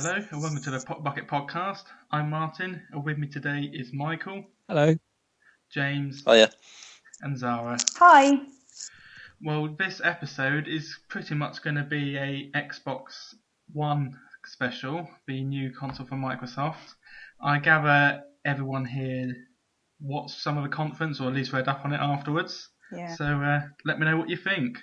Hello and welcome to the PopBucket Podcast. I'm Martyn, and with me today is Michael. Hello. James. Oh yeah. And Zara. Hi. Well, this episode is pretty much going to be a Xbox One special, the new console from Microsoft. I gather everyone here watched some of the conference, or at least read up on it afterwards. Yeah. So let me know what you think.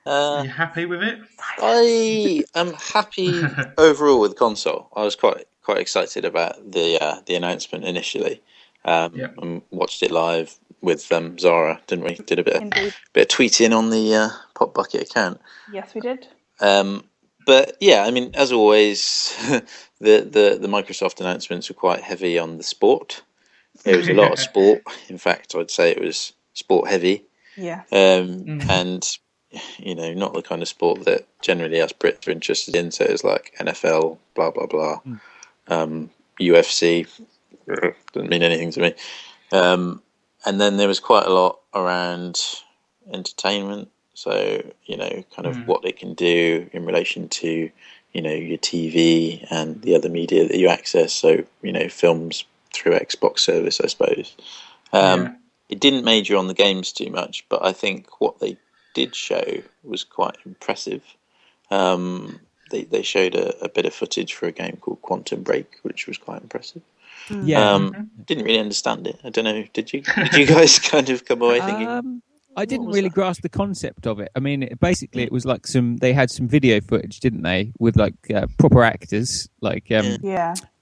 Are you happy with it? I am happy overall with the console. I was quite excited about the announcement initially. And watched it live with Zara, didn't we? Did a bit of tweeting on the PopBucket account. Yes, we did. But yeah, I mean, as always, the Microsoft announcements were quite heavy on the sport. It was a lot of sport. In fact, I'd say it was sport heavy. Yeah. And you know, not the kind of sport that generally us Brits are interested in. So it's like NFL, blah blah blah, UFC. Doesn't mean anything to me. And then there was quite a lot around entertainment. So, you know, kind of what it can do in relation to, you know, your TV and the other media that you access. So, you know, films through Xbox service, I suppose. It didn't major on the games too much, but I think what they did show was quite impressive. They showed a bit of footage for a game called Quantum Break, which was quite impressive. Didn't really understand it. I don't know. Did you guys kind of come away thinking? I didn't really grasp the concept of it. I mean, basically, it was like they had some video footage, didn't they, with like proper actors, like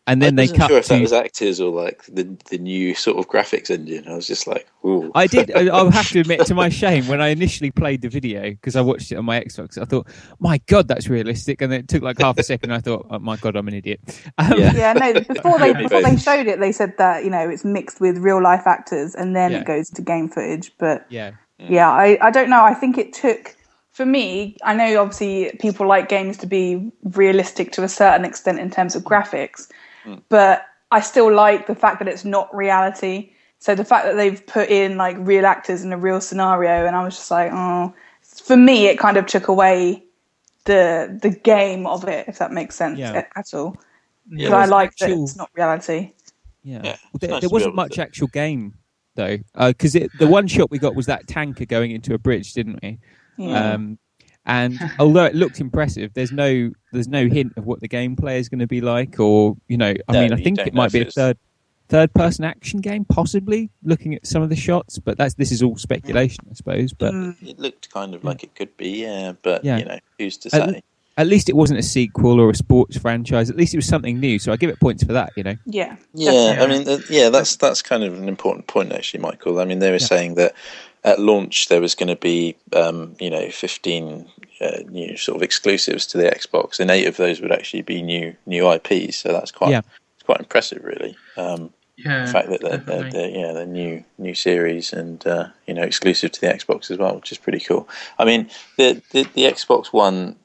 and then they cut. Sure if that was actors or like the new sort of graphics engine. I was just like, ooh. I'll have to admit, to my shame, when I initially played the video, because I watched it on my Xbox, I thought, my God, that's realistic. And then it took like half a second. And I thought, oh my God, I'm an idiot. Before they showed it, they said that, you know, it's mixed with real life actors and then it goes to game footage. But I don't know. I think it took, for me, I know obviously people like games to be realistic to a certain extent in terms of graphics. But I still like the fact that it's not reality. So the fact that they've put in like real actors in a real scenario, and I was just like, oh, for me, it kind of took away the game of it, if that makes sense at all. Because I like that it's not reality. There wasn't much actual game though, because the one shot we got was that tanker going into a bridge, didn't we? Yeah. And although it looked impressive, there's no hint of what the gameplay is going to be like, or I think it might be a third person action game, possibly looking at some of the shots. But this is all speculation, I suppose. But it looked kind of like it could be, But you know, who's to say? At least it wasn't a sequel or a sports franchise. At least it was something new. So I give it points for that. Yeah. I mean, that's kind of an important point, actually, Michael. I mean, they were saying that at launch there was going to be 15 new sort of exclusives to the Xbox, and 8 of those would actually be new IPs. So that's quite impressive, really. The fact that they're new series and exclusive to the Xbox as well, which is pretty cool. I mean, the Xbox One,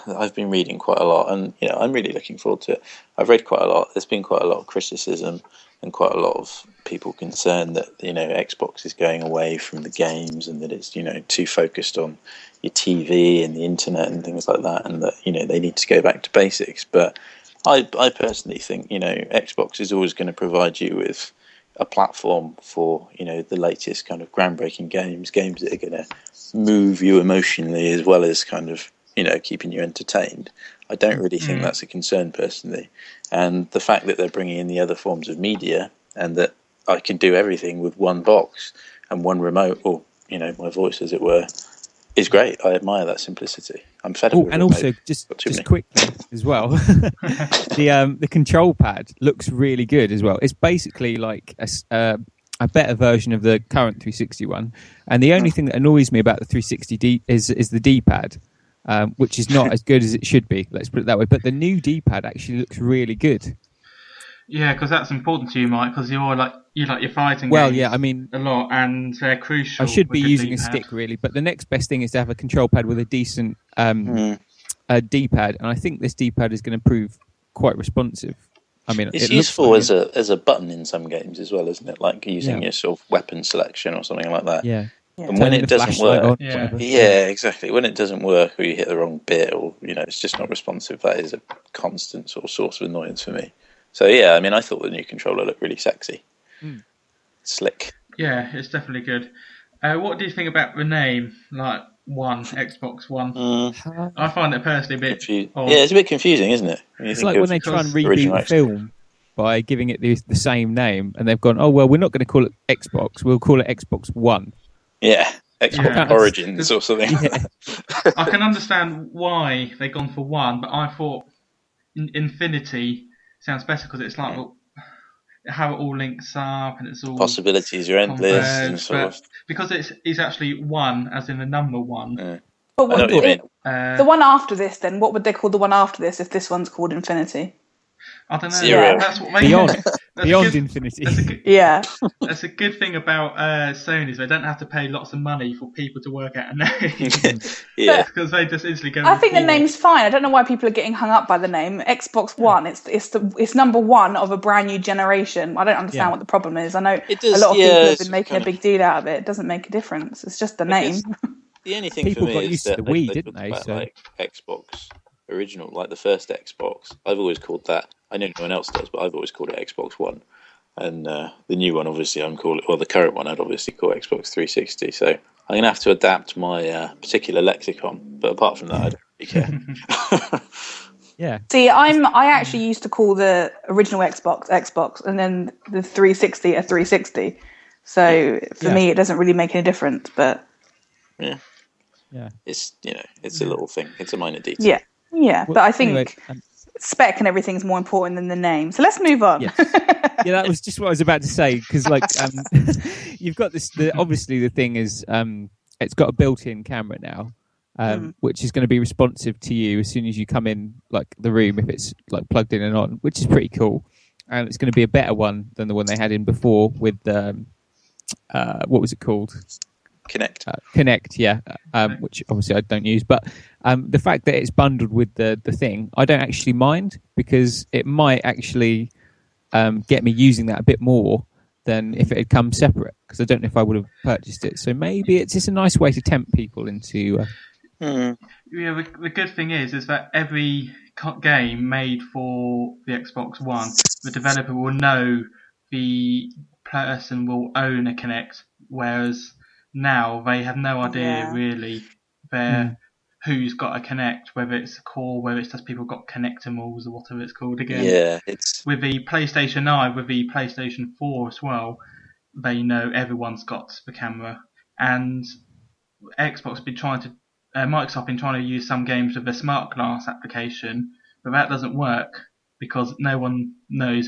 I've been reading quite a lot, and I'm really looking forward to it. I've read quite a lot. There's been quite a lot of criticism and quite a lot of people concerned that Xbox is going away from the games, and that it's too focused on your TV and the internet and things like that, and that they need to go back to basics. But I personally think Xbox is always going to provide you with a platform for the latest kind of groundbreaking games that are going to move you emotionally as well as kind of keeping you entertained. I don't really think that's a concern personally. And the fact that they're bringing in the other forms of media, and that I can do everything with one box and one remote, or my voice, as it were, is great. I admire that simplicity. I'm fed up with it. And also, just quickly as well, the control pad looks really good as well. It's basically like a better version of the current 360 one. And the only thing that annoys me about the 360 is the D-pad. Which is not as good as it should be. Let's put it that way. But the new D-pad actually looks really good. Yeah, because that's important to you, Mike. Because you like your fighting. Well, yeah, I mean a lot, and they're crucial. I should be using D-pad. a stick really, but the next best thing is to have a control pad with a decent D-pad, and I think this D-pad is going to prove quite responsive. I mean, it's useful as a button in some games as well, isn't it? Like using your sort of weapon selection or something like that. Yeah. And when it doesn't work, yeah, exactly. When it doesn't work, or you hit the wrong bit, or it's just not responsive, that is a constant sort of source of annoyance for me. So yeah, I mean, I thought the new controller looked really sexy, slick. Yeah, it's definitely good. What do you think about the name, like Xbox One? I find it personally a bit odd. Yeah, it's a bit confusing, isn't it? It's like when they try and reboot a film by giving it the same name, and they've gone, oh, well, we're not going to call it Xbox, we'll call it Xbox One. Yeah, Xbox Origins or something. Yeah. I can understand why they've gone for one, but I thought Infinity sounds better because it's like how it all links up and it's all possibilities are endless and sort of because it's actually one as in the number one. Yeah. But what the one after this then? What would they call the one after this if this one's called Infinity? I don't know. Zero. That's what they Beyond Infinity. That's a good thing about Sony is they don't have to pay lots of money for people to work out a name. Yeah, because they just instantly go. I think the name's fine. I don't know why people are getting hung up by the name Xbox One. It's number one of a brand new generation. I don't understand what the problem is. I know a lot of people have been making a big deal out of it. It doesn't make a difference. It's just the name. The only thing people for me got is used that to the Wii, they didn't they? About, so like Xbox original, like the first Xbox. I've always called that. I know no one else does, but I've always called it Xbox One. And the new one, obviously, the current one, I'd obviously call Xbox 360. So I'm going to have to adapt my particular lexicon. But apart from that, I don't really care. Yeah. See, I actually used to call the original Xbox, and then the 360 a 360. So for me, it doesn't really make any difference. But yeah, it's it's a little thing. It's a minor detail. Yeah. Well, but I think spec and everything's more important than the name. So let's move on. Yeah, that was just what I was about to say because you've got this. Obviously, the thing is, it's got a built-in camera now. Which is going to be responsive to you as soon as you come in, like the room, if it's like plugged in and on, which is pretty cool. And it's going to be a better one than the one they had in before with what was it called? Connect, yeah. Which obviously I don't use, but the fact that it's bundled with the thing, I don't actually mind because it might actually get me using that a bit more than if it had come separate. Because I don't know if I would have purchased it. So maybe it's just a nice way to tempt people into. Yeah, the good thing is that every game made for the Xbox One, the developer will know the person will own a Kinect, whereas now they have no idea really who's got a Kinect, whether it's a core, whether it's just people got Kinectimals or whatever it's called again. Yeah, it's with the PlayStation 9, with the PlayStation 4 as well, they know everyone's got the camera, and Xbox been trying to. Microsoft been trying to use some games with the Smart Glass application, but that doesn't work because no one knows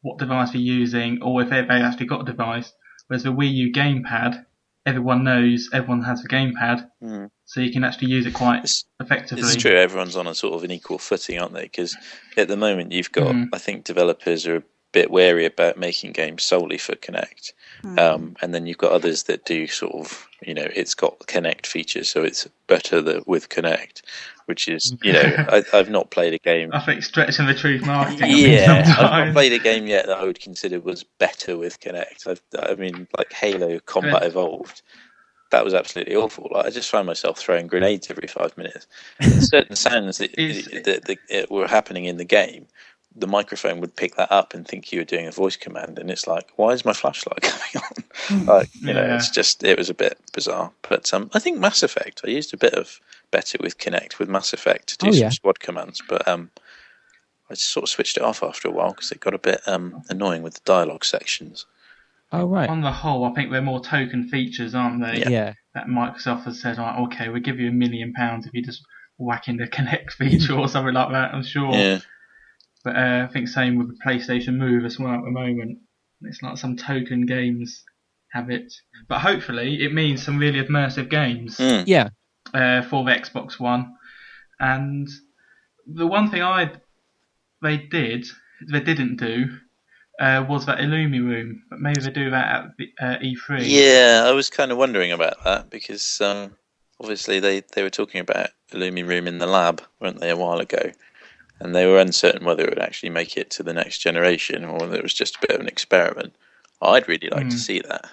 what device they're using or if they actually got a device. Whereas the Wii U gamepad, everyone knows everyone has a gamepad, so you can actually use it quite effectively. It's true, everyone's on a sort of an equal footing, aren't they? Because at the moment you've got, I think developers are a bit wary about making games solely for Kinect. And then you've got others that do sort of, it's got Kinect features, so it's better with Kinect, which is, I've not played a game. I think stretching the truth marketing. I've not played a game yet that I would consider was better with Kinect. I mean, like Halo Combat Evolved, that was absolutely awful. Like, I just found myself throwing grenades every 5 minutes. Certain sounds that were happening in the game, the microphone would pick that up and think you were doing a voice command, and it's like, why is my flashlight coming on? It's just, it was a bit bizarre. But I think Mass Effect, I used a bit of better with Kinect with Mass Effect to do some squad commands, but I just sort of switched it off after a while because it got a bit annoying with the dialogue sections. Oh, right. On the whole, I think they're more token features, aren't they? Yeah. That Microsoft has said, okay, we'll give you £1 million if you just whack in the Kinect feature or something like that, I'm sure. Yeah. But I think same with the PlayStation Move as well at the moment. It's like some token games have it. But hopefully it means some really immersive games for the Xbox One. And the one thing they didn't do was that Illumi Room. But maybe they do that at E3. Yeah, I was kind of wondering about that because obviously they were talking about Illumi Room in the lab, weren't they, a while ago? And they were uncertain whether it would actually make it to the next generation or whether it was just a bit of an experiment. I'd really like to see that.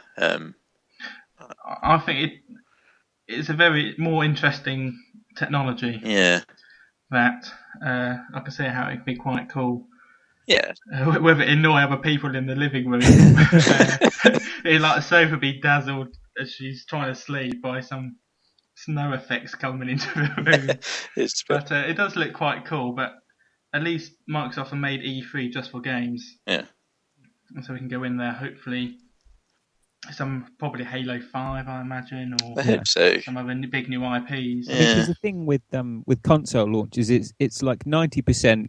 I think it's a very more interesting technology. Yeah. That I can see how it could be quite cool. Yeah. Whether it annoy other people in the living room, like Sophie be dazzled as she's trying to sleep by some snow effects coming into the room. But it does look quite cool. But at least Microsoft have made E3 just for games. Yeah. And so we can go in there, hopefully. Probably Halo 5, I imagine, or I hope so. Some other big new IPs. Yeah. Because the thing with console launches is it's like 90%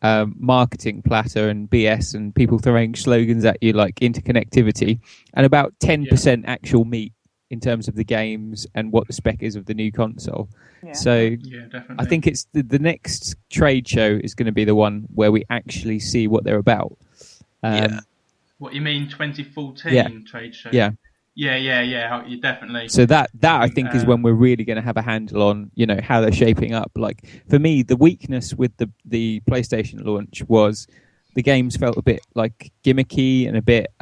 marketing platter and BS and people throwing slogans at you like interconnectivity, and about 10% actual meat in terms of the games and what the spec is of the new console. Yeah. So definitely. I think it's the next trade show is going to be the one where we actually see what they're about. What you mean, 2014 trade show? Yeah, definitely. So that I think is when we're really going to have a handle on, how they're shaping up. Like for me, the weakness with the PlayStation launch was the games felt a bit like gimmicky and a bit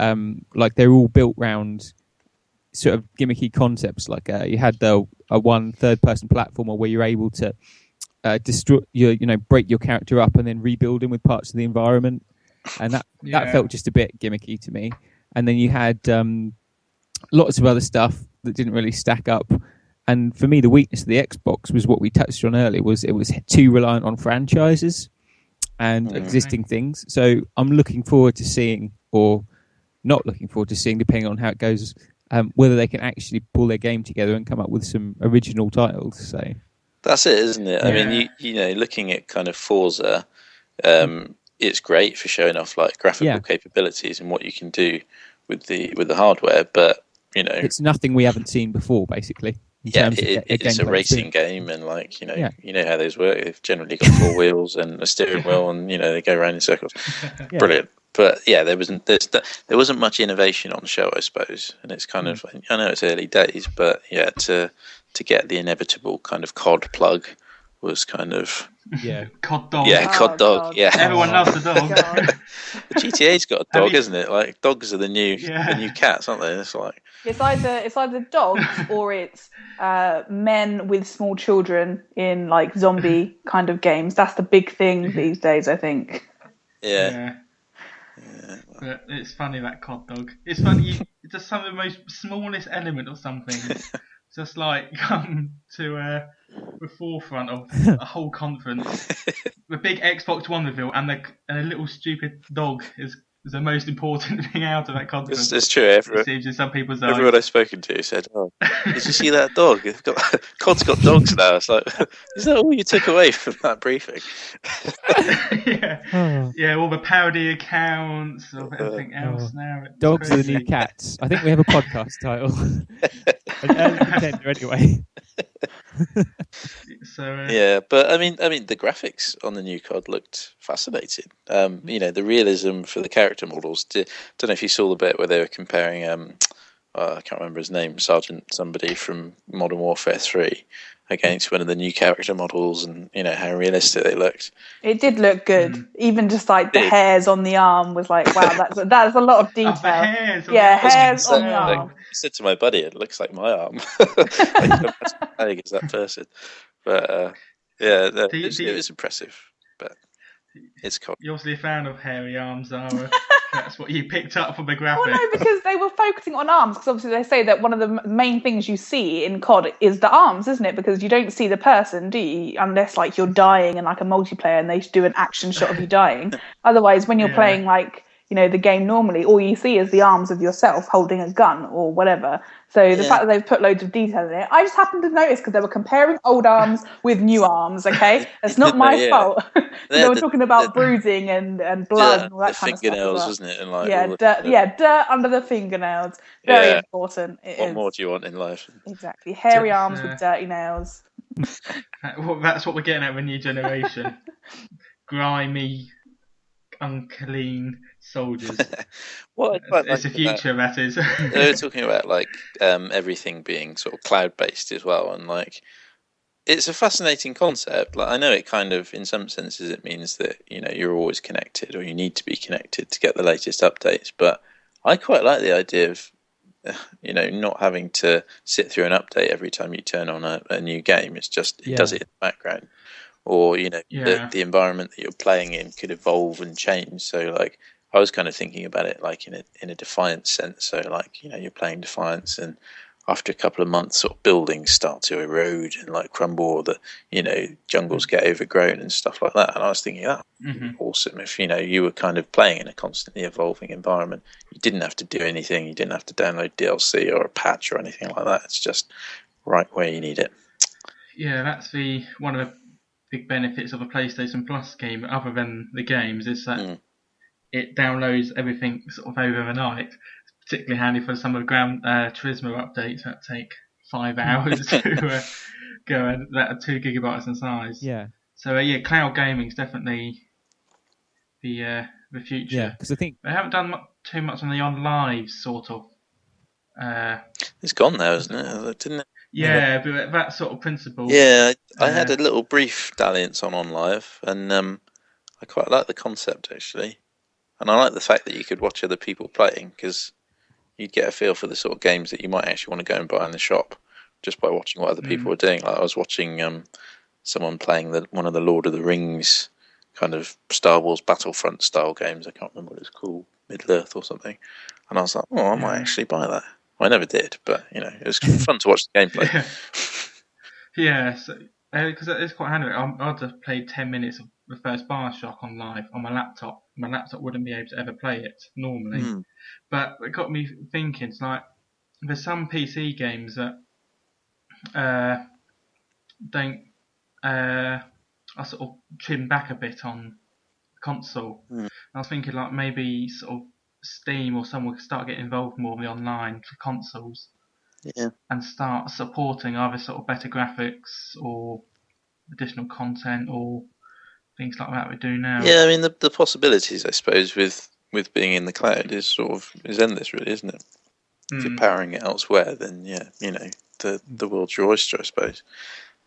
like they're all built around sort of gimmicky concepts. Like you had the one third-person platformer where you're able to destroy break your character up and then rebuild him with parts of the environment. And that felt just a bit gimmicky to me. And then you had lots of other stuff that didn't really stack up. And for me, the weakness of the Xbox was what we touched on earlier, was it was too reliant on franchises and existing things. So I'm looking forward to seeing, or not looking forward to seeing, depending on how it goes, whether they can actually pull their game together and come up with some original titles. So that's it, isn't it? I mean, looking at kind of Forza, it's great for showing off like graphical capabilities and what you can do with the hardware, but it's nothing we haven't seen before, basically. It's a racing game, and like you know how those work. They've generally got 4 wheels and a steering wheel, and they go around in circles. Brilliant. But there wasn't much innovation on the show, I suppose, and it's kind of, I know it's early days, but to get the inevitable kind of COD plug was kind of COD dog. COD dog. God. Yeah, everyone loves the dog. The GTA's got a dog, isn't it? Like dogs are the new cats, aren't they? It's like it's either dogs or it's men with small children in like zombie kind of games. That's the big thing these days, I think. Yeah. But it's funny, that COD dog. It's funny. It's just some of the most smallest element of something. Just like come to the forefront of a whole conference. The big Xbox One reveal and a little stupid dog is the most important thing out of that conference. It's true. It seems in some people's eyes. Everyone I've spoken to said, "Oh, did you see that dog? COD's got dogs now." It's like, is that all you took away from that briefing? All the parody accounts of everything else now. Dogs are the new cats. I think we have a podcast title. An early contender, anyway. So but I mean, the graphics on the new COD looked fascinating. The realism for the character models. Don't know if you saw the bit where they were comparing. I can't remember his name, Sergeant somebody from Modern Warfare 3, against one of the new character models, and how realistic they looked. It did look good. Even just like the hairs on the arm was like, wow, that's a lot of detail. Hairs on the arm. I said to my buddy, it looks like my arm. I think it's that person. But it was impressive. But it's cool. You're obviously a fan of hairy arms, Zara. That's what you picked up from the graphic. Well, no, because they were focusing on arms. Because obviously they say that one of the main things you see in COD is the arms, isn't it? Because you don't see the person, do you? Unless like you're dying in like a multiplayer and they do an action shot of you dying. Otherwise, when you're playing like the game normally, all you see is the arms of yourself holding a gun or whatever. So the fact that they've put loads of detail in it, I just happened to notice because they were comparing old arms with new arms, okay? It's not my fault. They were talking about bruising and blood and all that kind of stuff. Fingernails, wasn't it? And like dirt under the fingernails. Very important. What more do you want in life? Exactly. Hairy arms with dirty nails. That's what we're getting at with new generation. Grimy, unclean soldiers. It's the future, that is. They were talking about like everything being sort of cloud-based as well, and like it's a fascinating concept. Like I know it kind of, in some senses, it means that you're always connected, or you need to be connected to get the latest updates. But I quite like the idea of not having to sit through an update every time you turn on a new game. It's just it does it in the background, or the environment that you're playing in could evolve and change. So like I was kind of thinking about it like in a Defiance sense. So like you're playing Defiance, and after a couple of months, sort of buildings start to erode and like crumble, or that jungles get overgrown and stuff like that. And I was thinking that would be awesome if you were kind of playing in a constantly evolving environment. You didn't have to do anything. You didn't have to download DLC or a patch or anything like that. It's just right where you need it. Yeah, that's one of the big benefits of a PlayStation Plus game, other than the games, is that it downloads everything sort of overnight. Particularly handy for some of the Gran Turismo updates that take 5 hours to go, and that are 2 gigabytes in size. Yeah. So cloud gaming is definitely the future. Yeah, because I think they haven't done too much on the on live sort of. It's gone now, isn't it? Didn't it? Yeah, but that sort of principle. Yeah, I had a little brief dalliance on live, and I quite like the concept actually, and I like the fact that you could watch other people playing, because you'd get a feel for the sort of games that you might actually want to go and buy in the shop just by watching what other people were doing. Like I was watching someone playing one of the Lord of the Rings kind of Star Wars Battlefront style games. I can't remember what it's called, Middle-earth or something. And I was like, I might actually buy that. Well, I never did, but it was fun to watch the gameplay. Yeah, because it's quite handy. I'd just played 10 minutes of the first Bioshock on live on my laptop. My laptop wouldn't be able to ever play it normally. But it got me thinking, it's like, there's some PC games that don't are sort of trimmed back a bit on console. I was thinking like maybe sort of Steam or someone could start getting involved more in the online for consoles. And start supporting either sort of better graphics or additional content or things like that we do now. Yeah, I mean the possibilities, I suppose, with being in the cloud is endless, really, isn't it? If you're powering it elsewhere, then the world's your oyster, I suppose.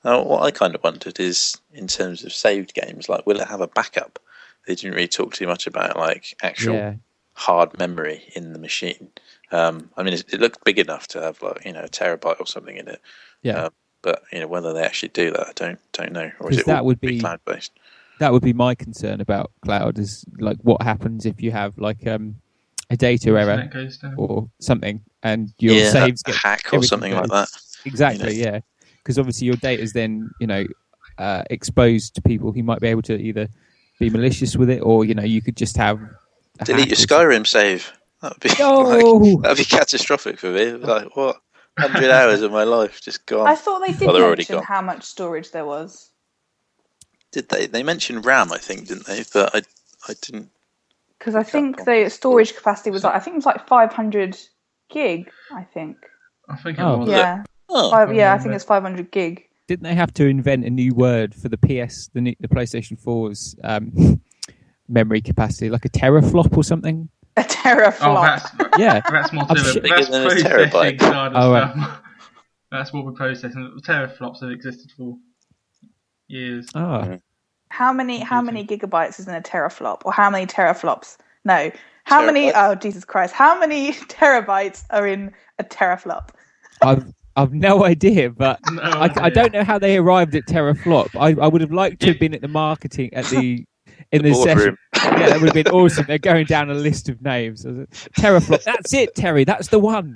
Now, what I kind of wondered is, in terms of saved games, like, will it have a backup? They didn't really talk too much about like actual hard memory in the machine. I mean, it looked big enough to have like a terabyte or something in it. Yeah. But whether they actually do that, I don't know. Or is it all be cloud based? That would be my concern about cloud. Is like what happens if you have like a data error or something, and your saves get hack or something like that. Exactly. Yeah. Because obviously your data is then exposed to people who might be able to either be malicious with it, or you could just have delete your Skyrim save. That'd be catastrophic for me. Like, what? 100 hours of my life just gone. I thought they did mention how much storage there was. Did they? They mentioned RAM, I think, didn't they? But I didn't. Because I think the storage capacity was I think it was like 500 gig. I think it was. Yeah. I think it's 500 gig. Didn't they have to invent a new word for the PlayStation 4's memory capacity, like a teraflop or something? A teraflop. That's more to bigger than a terabyte. That's what we're processing. Teraflops have existed for years. How many gigabytes is in a teraflop, or how many teraflops? No, how many? Oh, Jesus Christ! How many terabytes are in a teraflop? I've no idea, but I don't know how they arrived at teraflop. I would have liked to have been at the marketing in the session. Yeah, that would have been awesome. They're going down a list of names. Teraflop. That's it, Terry. That's the one.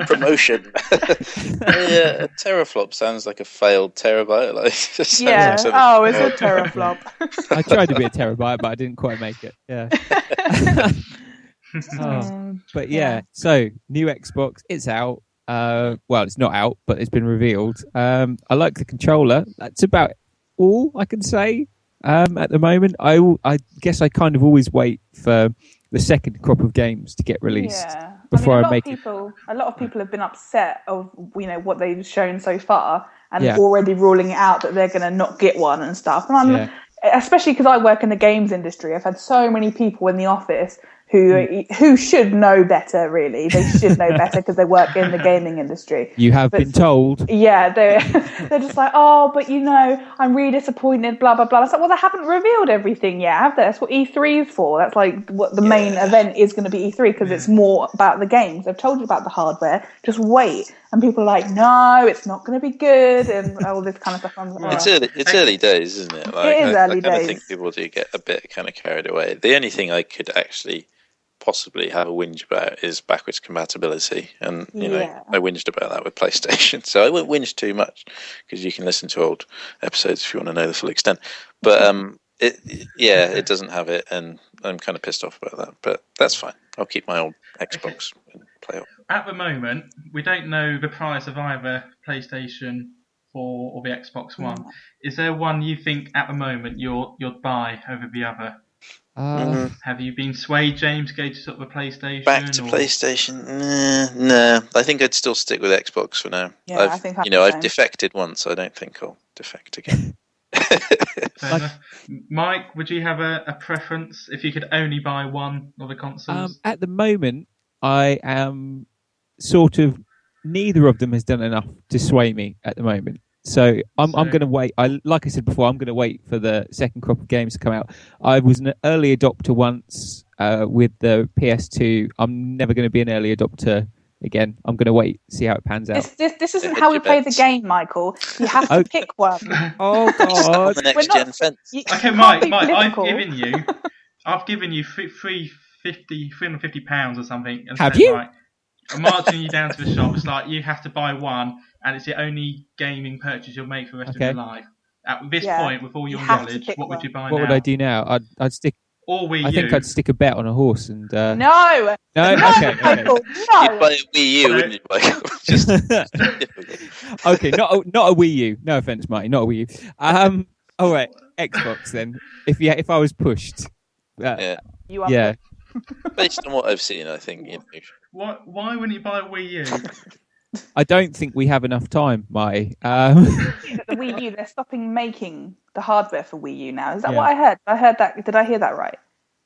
Promotion. A teraflop sounds like a failed terabyte. It's a teraflop. I tried to be a terabyte, but I didn't quite make it. Yeah. So new Xbox, it's out. Well, it's not out, but it's been revealed. I like the controller. That's about all I can say at the moment. I guess I kind of always wait for the second crop of games to get released before I make it. A lot of people have been upset of what they've shown so far, and already ruling it out that they're going to not get one and stuff. And especially because I work in the games industry, I've had so many people in the office who should know better, really. They should know better because they work in the gaming industry. You have been told. Yeah, they're just like, oh, but I'm really disappointed, blah, blah, blah. It's like, well, they haven't revealed everything yet, have they? That's what E3 is for. That's like what the main event is going to be E3 because it's more about the games. They've told you about the hardware. Just wait. And people are like, no, it's not going to be good and all this kind of stuff. It's early days, isn't it? Like, it is early days. I think people do get a bit kind of carried away. The only thing I could actually possibly have a whinge about is backwards compatibility, and I whinged about that with PlayStation, so I won't whinge too much because you can listen to old episodes if you want to know the full extent. But it doesn't have it, and I'm kind of pissed off about that. But that's fine. I'll keep my old Xbox and play it. At the moment, we don't know the price of either PlayStation 4 or the Xbox One. Is there one you think at the moment you'd buy over the other? Have you been swayed, James, to go to sort of a PlayStation? Back to PlayStation? No. I think I'd still stick with Xbox for now. Yeah, I've defected once. I don't think I'll defect again. Mike, would you have a preference if you could only buy one of the consoles? At the moment, I am sort of neither of them has done enough to sway me at the moment. So I'm going to wait. Like I said before, I'm going to wait for the second crop of games to come out. I was an early adopter once with the PS2. I'm never going to be an early adopter again. I'm going to wait, see how it pans out. This isn't how we play the game, Michael. You have to pick one. Oh God! On the next gen fence. Okay, Mike, I've given you £350 or something. And have you? Like, I'm marching you down to the shop. It's like you have to buy one, and it's the only gaming purchase you'll make for the rest of your life. At this point, with all your knowledge, what would you buy now? What would I do now? I'd stick. Or Wii U. I think I'd stick a bet on a horse and. No. Okay. Michael, no. You'd buy a Wii U, wouldn't you, Michael? Just okay, not a Wii U. No offense, Marty, not a Wii U. All right, Xbox then. If I was pushed. You are. Yeah. Based on what I've seen, I think Why wouldn't you buy a Wii U? I don't think we have enough time, Marty. The Wii U, they're stopping making the hardware for Wii U now. Is that what I heard? I heard that. Did I hear that right?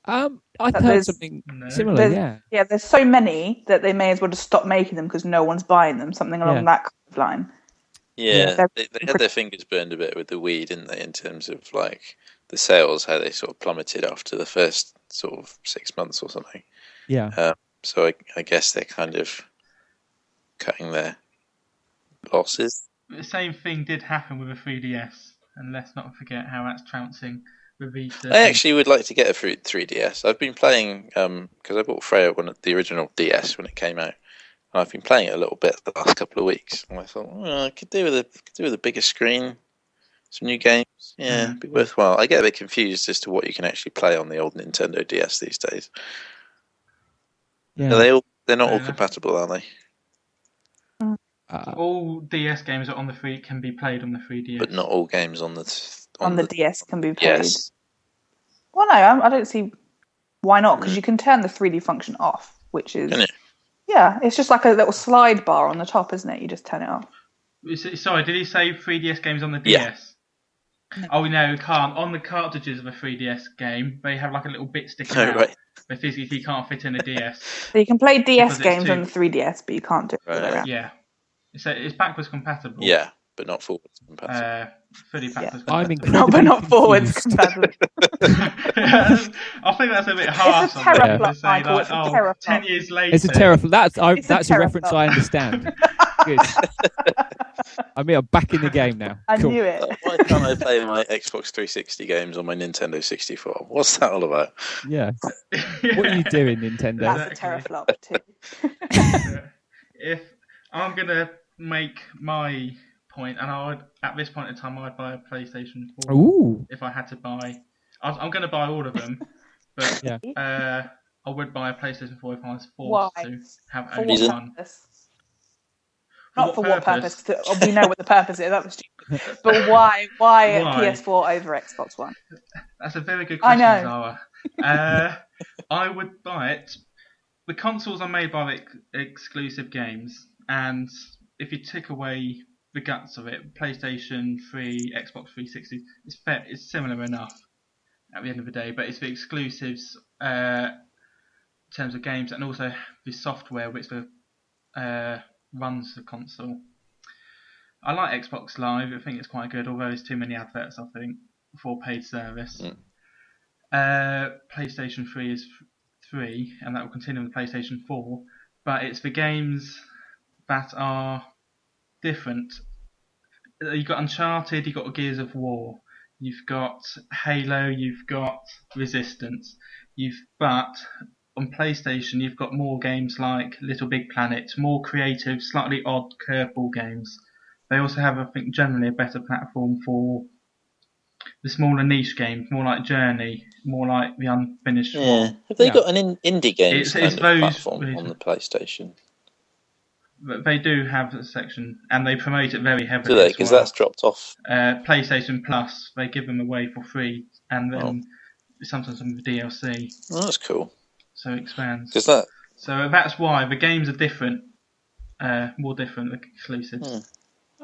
I've heard something similar. Yeah. There's so many that they may as well just stop making them because no one's buying them. Something along that kind of line. Yeah, they had their fingers burned a bit with the Wii, didn't they? In terms of like the sales, how they sort of plummeted after the first sort of 6 months or something. Yeah. So I guess they're kind of cutting their losses. The same thing did happen with a 3DS, and let's not forget how that's trouncing with Vita. I actually would like to get a 3DS. I've been playing because I bought Freya the original DS when it came out, and I've been playing it a little bit the last couple of weeks. And I thought, I could do with a bigger screen, some new games. Yeah, it'd be worthwhile. I get a bit confused as to what you can actually play on the old Nintendo DS these days. Yeah. They're not all compatible, are they? All DS games are on the can be played on the 3DS, but not all games on the DS can be played. Yes. Well, no, I don't see why not, because you can turn the 3D function off, which is it's just like a little slide bar on the top, isn't it? You just turn it off. Sorry, did he say 3DS games on the DS? Oh no, you can't. On the cartridges of a 3DS game, they have like a little bit sticking out. Right. But physically you can't fit in a DS. So you can play DS games on the 3DS, but you can't do it. Right. Yeah. It's backwards compatible. Yeah, but not forwards compatible. Fully backwards compatible. But not forwards compatible. I think that's a bit harsh. It's a teraflop, Michael. It's a teraflop. 10 years later. It's a teraflop. That's a reference I understand. Good. I mean, I'm back in the game now. I knew it. Why can't I play my Xbox 360 games on my Nintendo 64? What's that all about? Yeah. What are you doing, Nintendo? That's a teraflop too. If I'm going to make my point, and at this point in time, I'd buy a PlayStation 4. Ooh. If I had to buy. I'm going to buy all of them, but I would buy a PlayStation 4 if I was forced to have only one. Not for what purpose? We know what the purpose is. That was stupid. But why PS4 over Xbox One? That's a very good question, Zara. I would buy it. The consoles are made by exclusive games, and if you take away the guts of it, PlayStation 3, Xbox 360, it's similar enough at the end of the day, but it's the exclusives. terms of games, and also the software which runs the console. I like Xbox Live. I think it's quite good, although there's too many adverts, I think, for paid service. PlayStation 3 is free, and that will continue with PlayStation 4, but it's the games that are different. You've got Uncharted, you've got Gears of War, you've got Halo, you've got Resistance, but on PlayStation you've got more games like Little Big Planet, more creative, slightly odd curveball games. They also have, I think, generally a better platform for the smaller niche games, more like Journey, more like the Unfinished One. Have they got an indie games platform on the PlayStation? They do have a section, and they promote it very heavily. Do they? Because that's dropped off. PlayStation Plus, they give them away for free, and then sometimes some of the DLC. Oh, that's cool. So it expands. So that's why the games are different, more different, the exclusives.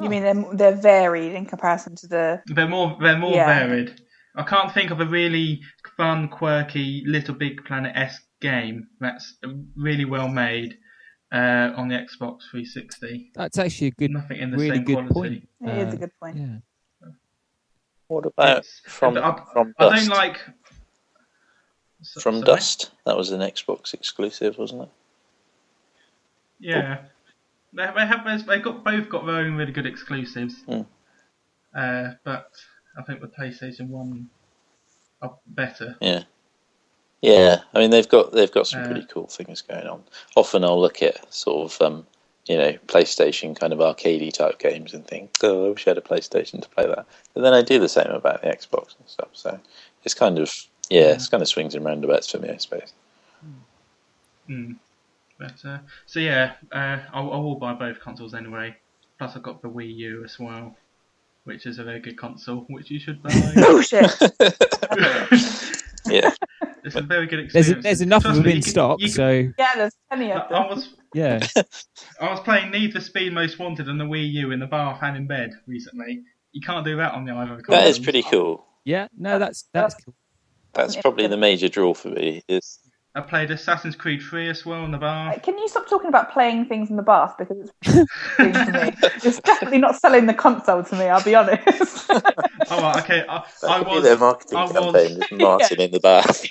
You mean they're varied in comparison to the? They're more varied. I can't think of a really fun, quirky, Little Big Planet-esque game that's really well made on the Xbox 360. That's actually a good, nothing in the really same good quality. point. It is a good point. Yeah. What about from I Dust? don't like. From Dust, that was an Xbox exclusive, wasn't it? Yeah, they've both got their own really good exclusives. But I think the PlayStation 1 are better. Yeah. I mean, they've got some pretty cool things going on. Often I'll look at sort of PlayStation kind of arcadey type games and think, oh, I wish I had a PlayStation to play that. But then I do the same about the Xbox and stuff. So it's kind of it's kind of swings and roundabouts for me, I suppose. But I will buy both consoles anyway. Plus I've got the Wii U as well, which is a very good console, which you should buy. Bullshit. Yeah. It's a very good experience. There's enough of them in stock, so... Yeah, there's plenty of them. I was playing Need for Speed Most Wanted on the Wii U in the bath and in bed recently. You can't do that on the either console. That is pretty cool. Yeah, no, that's cool. That's probably the major draw for me. I played Assassin's Creed 3 as well in the bath. Can you stop talking about playing things in the bath, because it's thing to me. It's definitely not selling the console to me, I'll be honest. Okay. I was their marketing campaign is Martyn in the bath.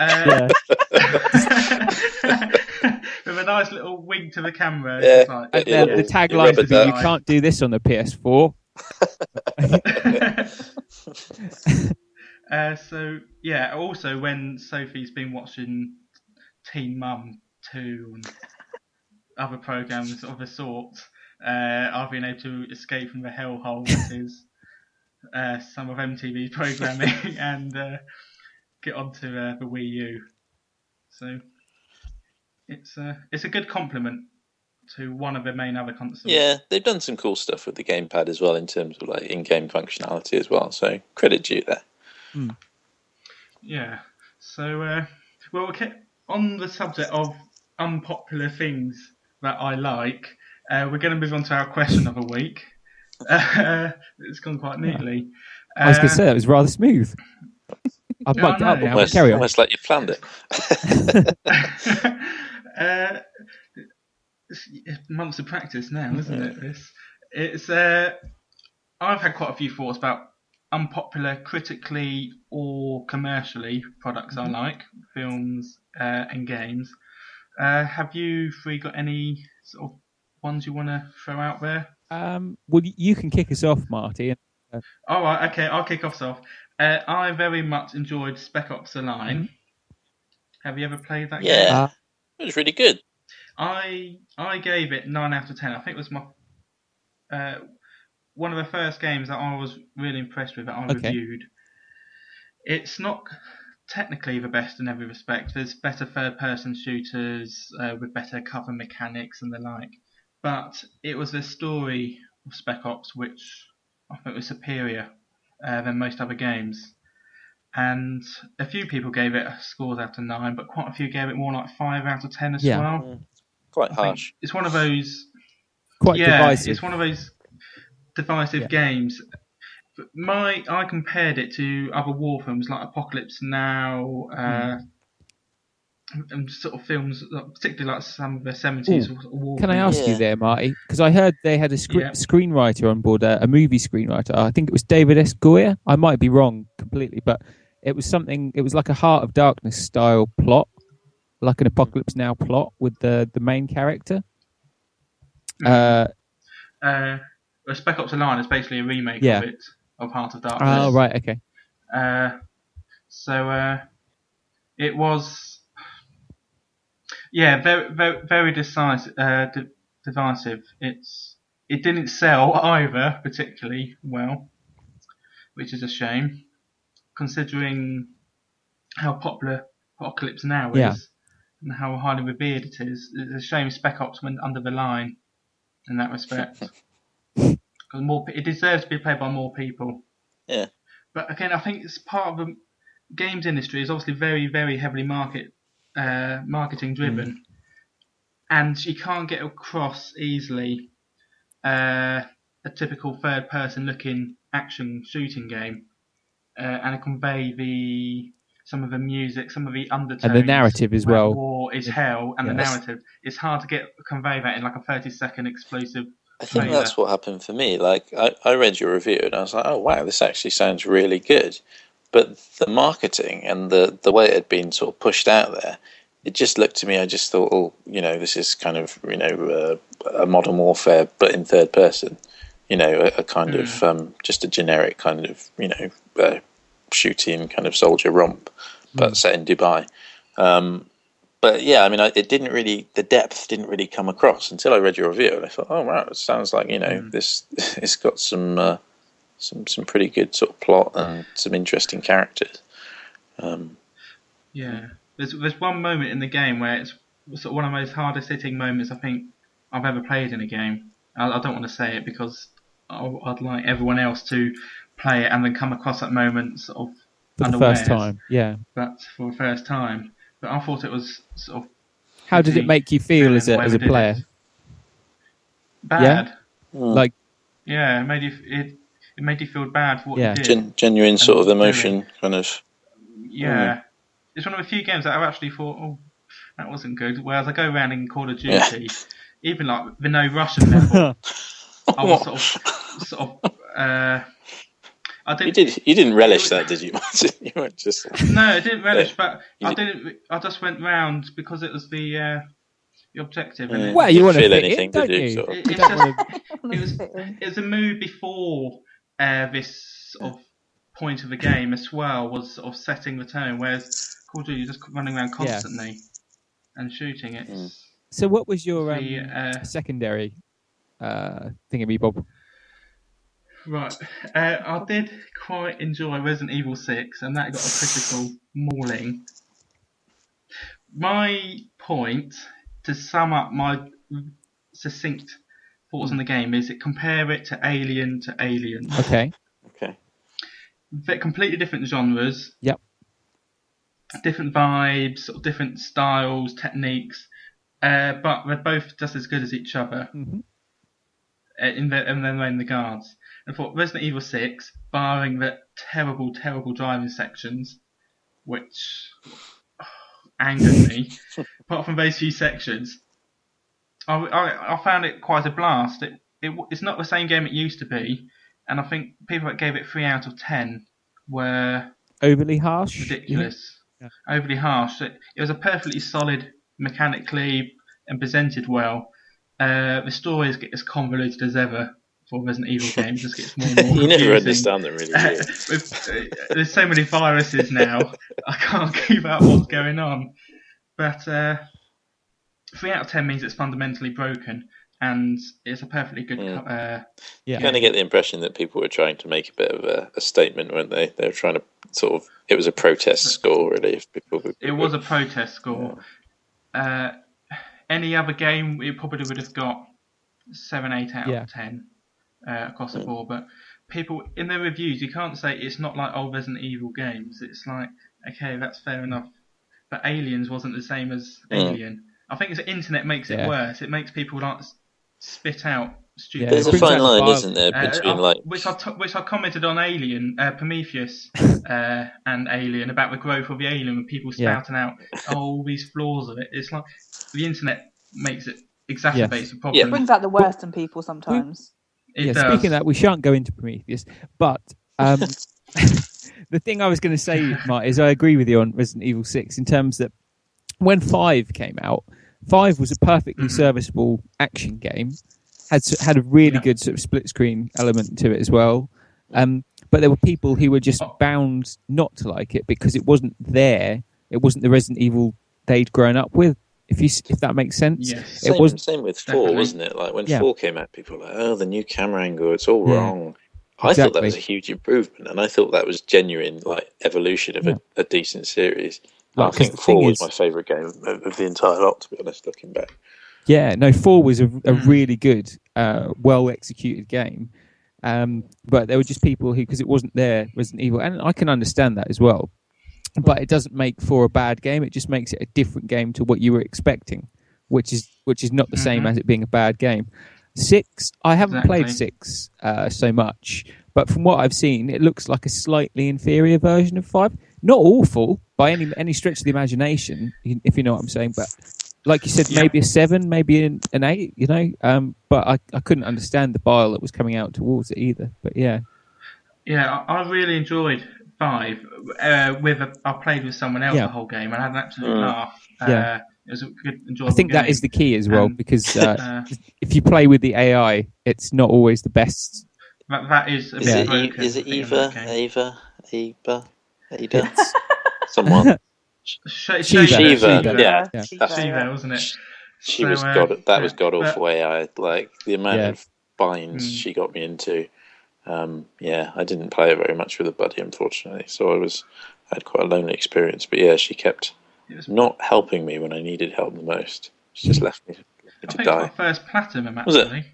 With a nice little wink to the camera. The tagline would be, you can't do this on the PS4. Also when Sophie's been watching Teen Mum 2 and other programs of the sort, I've been able to escape from the hellhole that is some of MTV's programming and get onto the Wii U. So it's a good compliment to one of the main other consoles. Yeah, they've done some cool stuff with the gamepad as well in terms of like in-game functionality as well. So credit due there. Yeah. So on the subject of unpopular things that I like, we're going to move on to our question of the week. It's gone quite neatly. I was going to say, that was rather smooth. I've mucked up now. Carry on. Almost like you planned it. It's months of practice now, isn't it? It's I've had quite a few thoughts about unpopular critically or commercially products I like, films and games. Have you three got any sort of ones you want to throw out there? Well, you can kick us off, Marty. All right, okay, I'll kick us off. I very much enjoyed Spec Ops: The Line. Have you ever played that game? Yeah, it was really good. I gave it 9 out of 10. I think it was my one of the first games that I was really impressed with that I reviewed. It's not technically the best in every respect. There's better third-person shooters with better cover mechanics and the like. But it was the story of Spec Ops which I think was superior than most other games. And a few people gave it scores out of 9, but quite a few gave it more like 5 out of 10 as well. Quite harsh. It's one of those... divisive. It's one of those divisive games. I compared it to other war films like Apocalypse Now, and sort of films, particularly like some of the 70s war. Can I ask you there, Marty? Because I heard they had a screenwriter on board, a movie screenwriter. I think it was David S. Goyer. I might be wrong completely, but it was something. It was like a Heart of Darkness style plot, like an Apocalypse Now plot with the main character. Spec Ops: The Line is basically a remake of it, of Heart of Darkness. Oh, right, okay. It was, very, very, very divisive. It didn't sell either particularly well, which is a shame, considering how popular Apocalypse Now is and how highly revered it is. It's a shame Spec Ops went under the line in that respect. Because it deserves to be played by more people. Yeah. But again, I think it's part of the games industry is obviously very, very heavily marketing driven, and you can't get across easily a typical third person looking action shooting game and convey some of the music, some of the undertones, and the narrative as well. War is hell, and the narrative. It's hard to convey that in like a 30-second explosive. I think that's what happened for me. Like I read your review and I was like, oh wow, this actually sounds really good. But the marketing and the way it had been sort of pushed out there, it just looked to me. I just thought, this is kind of a Modern Warfare, but in third person. A kind of just a generic kind of shooting kind of soldier romp, but set in Dubai. But yeah, I mean, the depth didn't really come across until I read your review, and I thought, oh wow, it sounds like this. It's got some pretty good sort of plot and some interesting characters. There's one moment in the game where it's sort of one of the most hardest hitting moments I think I've ever played in a game. I don't want to say it because I'd like everyone else to play it and then come across that moment sort of for the first time. Yeah, but for the first time. But I thought it was sort of. How did it make you feel as a player? Bad. Yeah? It made you feel bad for what you did. Genuine sort of emotion, kind of. Yeah. It's one of the few games that I've actually thought, oh, that wasn't good. Whereas I go around in Call of Duty, even like the no Russian level, I was sort of. You didn't relish that, did you, Martyn? You weren't just. No, I didn't relish, but I didn't. I just went round because it was the objective. And well, you want to feel fit anything, in, don't did you? you? It was a move before this sort of point of the game as well was sort of setting the tone, whereas Call of Duty you're just running around constantly and shooting it. So, what was your secondary thingy, Bob? Right, I did quite enjoy Resident Evil 6, and that got a critical mauling. My point, to sum up my succinct thoughts on the game, is compare it to Alien to Aliens. Okay. They're completely different genres. Yep. Different vibes, sort of different styles, techniques, but they're both just as good as each other in their own regards. I thought Resident Evil 6, barring the terrible, terrible driving sections, which angered me, apart from those few sections, I found it quite a blast. It's not the same game it used to be, and I think people that gave it 3 out of 10 were overly harsh. Ridiculous. Yeah. Overly harsh. It was a perfectly solid, mechanically and presented well. The story is as convoluted as ever. For Resident Evil games, just gets more and more you confusing. never understand them really. There's so many viruses now, I can't keep up what's going on. But 3 out of 10 means it's fundamentally broken, and it's a perfectly good. You kind of get the impression that people were trying to make a bit of a statement, weren't they? They were trying to sort of. It was a protest score, really. If people it was a protest score. Yeah. Any other game, it probably would have got 7, 8 out of 10. Across the board, but people in their reviews, you can't say it's not like old Resident Evil games. It's like, okay, that's fair enough, but Aliens wasn't the same as Alien. I think the internet makes it worse. It makes people like spit out stupid. There's a fine line, isn't there, between which I commented on Alien, Prometheus, and Alien about the growth of the alien, and people spouting out all these flaws of it. It's like the internet makes it exacerbates the problem. Yeah. It brings out the worst in people sometimes. It does. Speaking of that, we shan't go into Prometheus, but the thing I was going to say, Mark, is I agree with you on Resident Evil 6 in terms that when 5 came out, 5 was a perfectly serviceable action game, had a really good sort of split screen element to it as well. But there were people who were just bound not to like it because it wasn't there. It wasn't the Resident Evil they'd grown up with. If that makes sense. Yes. Same with 4, wasn't it? Like when 4 came out, people were like, "Oh, the new camera angle, it's all wrong." I thought that was a huge improvement, and I thought that was genuine, like evolution of a decent series. I think 4 was my favourite game of the entire lot, to be honest, looking back. Yeah, no, 4 was a really good, well executed game. But there were just people who, because it wasn't their Resident Evil, and I can understand that as well. But it doesn't make 4 a bad game. It just makes it a different game to what you were expecting, which is not the same as it being a bad game. 6, I haven't played 6 so much, but from what I've seen, it looks like a slightly inferior version of 5. Not awful by any stretch of the imagination, if you know what I'm saying. But like you said, maybe a 7, maybe an 8. You know, but I couldn't understand the bile that was coming out towards it either. But yeah, I really enjoyed 5. I played with someone else the whole game, and I had an absolute laugh. It was a good, enjoyable I think game. that is the key as well, because if you play with the AI, it's not always the best. That is a bit broken. Is it Ava? Someone. Shiva. Yeah. Shiva, wasn't it? She was that was god awful AI. Like the amount of binds she got me into. I didn't play it very much with a buddy, unfortunately. So I had quite a lonely experience. But she kept not helping me when I needed help the most. She just left me to die. I think my first platinum, actually.